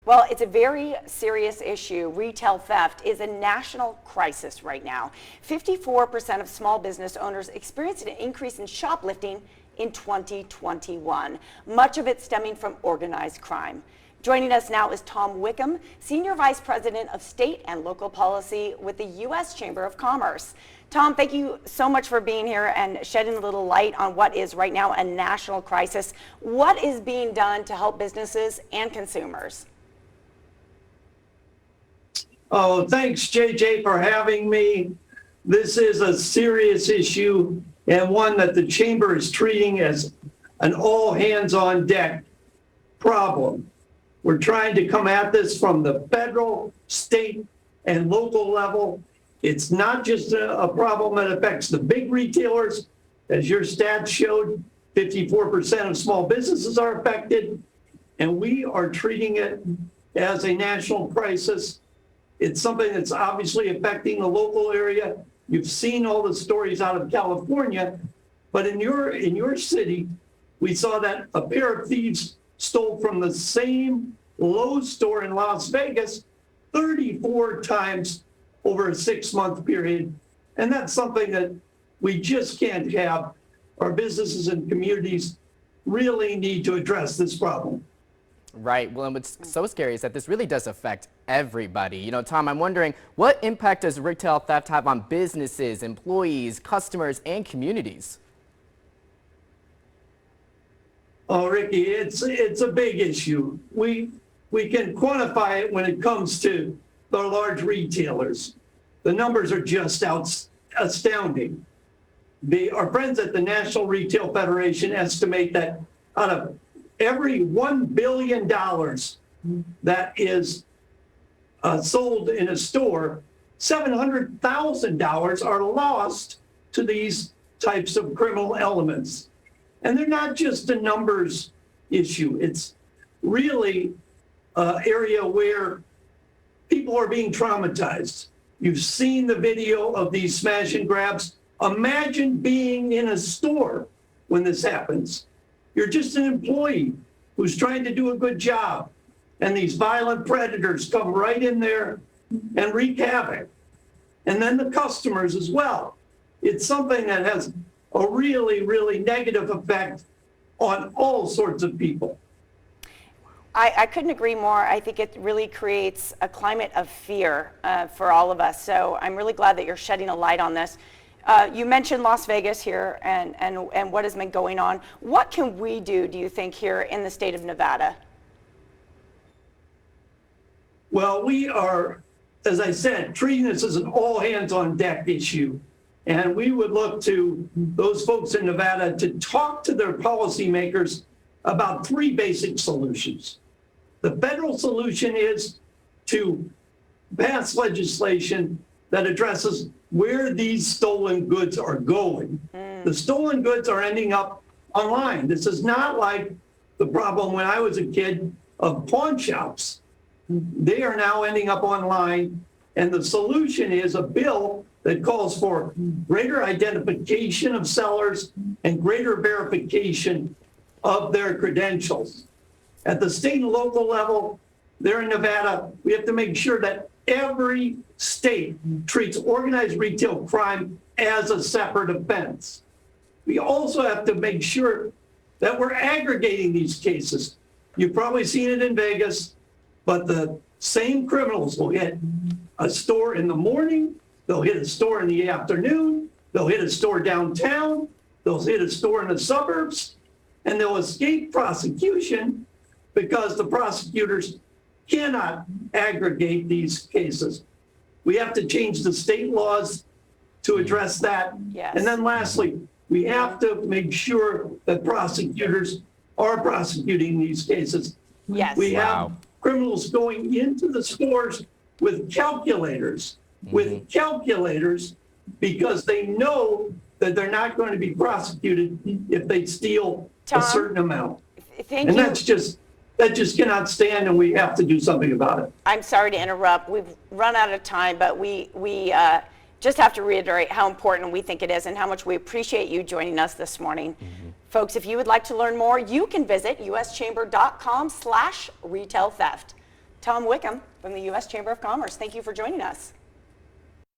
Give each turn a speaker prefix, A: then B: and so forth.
A: Well, it's a very serious issue. Retail theft is a national crisis right now. 54% of small business owners experienced an increase in shoplifting in 2021, much of it stemming from organized crime. Joining us now is Tom Wickham, Senior Vice President of State and Local Policy with the U.S. Chamber of Commerce. Tom, thank you so much for being here and shedding a little light on what is right now a national crisis. What is being done to help businesses and consumers?
B: Oh, thanks, JJ, for having me. This is a serious issue and one that the Chamber is treating as an all-hands-on-deck problem. We're trying to come at this from the federal, state, and local level. It's not just a problem that affects the big retailers. As your stats showed, 54% of small businesses are affected, and we are treating it as a national crisis. It's something that's obviously affecting the local area. You've seen all the stories out of California, but in your city, we saw that a pair of thieves stole from the same Lowe's store in Las Vegas 34 times over a 6-month period. And that's something that we just can't have. Our businesses and communities really need to address this problem.
C: Right. Well, and what's so scary is that this really does affect everybody. You know, Tom, I'm wondering, what impact does retail theft have on businesses, employees, customers, and communities?
B: Oh, Ricky, it's a big issue. We can quantify it when it comes to the large retailers. The numbers are just astounding. Our friends at the National Retail Federation estimate that out of every $1 billion that is sold in a store, $700,000 are lost to these types of criminal elements. And they're not just a numbers issue. It's really an area where people are being traumatized. You've seen the video of these smash and grabs. Imagine being in a store when this happens. You're just an employee who's trying to do a good job, and these violent predators come right in there and wreak havoc. And then the customers as well. It's something that has a really, really negative effect on all sorts of people.
A: I couldn't agree more. I think it really creates a climate of fear for all of us. So I'm really glad that you're shedding a light on this. You mentioned Las Vegas here and what has been going on. What can we do you think, here in the state of Nevada?
B: Well, we are, as I said, treating this as an all-hands-on-deck issue. And we would look to those folks in Nevada to talk to their policymakers about 3 basic solutions. The federal solution is to pass legislation that addresses where these stolen goods are going. The stolen goods are ending up online. This is not like the problem when I was a kid of pawn shops. They are now ending up online, and the solution is a bill that calls for greater identification of sellers and greater verification of their credentials. At the state and local level, there in Nevada, we have to make sure that every state treats organized retail crime as a separate offense. We also have to make sure that we're aggregating these cases. You've probably seen it in Vegas, but the same criminals will hit a store in the morning, they'll hit a store in the afternoon, they'll hit a store downtown, they'll hit a store in the suburbs, and they'll escape prosecution because the prosecutors cannot aggregate these cases. We have to change the state laws to address that.
A: Yes.
B: And then lastly, we have to make sure that prosecutors are prosecuting these cases.
A: Yes.
B: We have criminals going into the stores with calculators, because they know that they're not going to be prosecuted if they steal
A: Tom,
B: a certain amount.
A: Thank
B: And
A: you.
B: that just cannot stand, and we have to do something about it.
A: I'm sorry to interrupt. We've run out of time, but we just have to reiterate how important we think it is and how much we appreciate you joining us this morning. Folks, if you would like to learn more, you can visit uschamber.com/retail theft. Tom Wickham from the U.S. Chamber of Commerce. Thank you for joining us.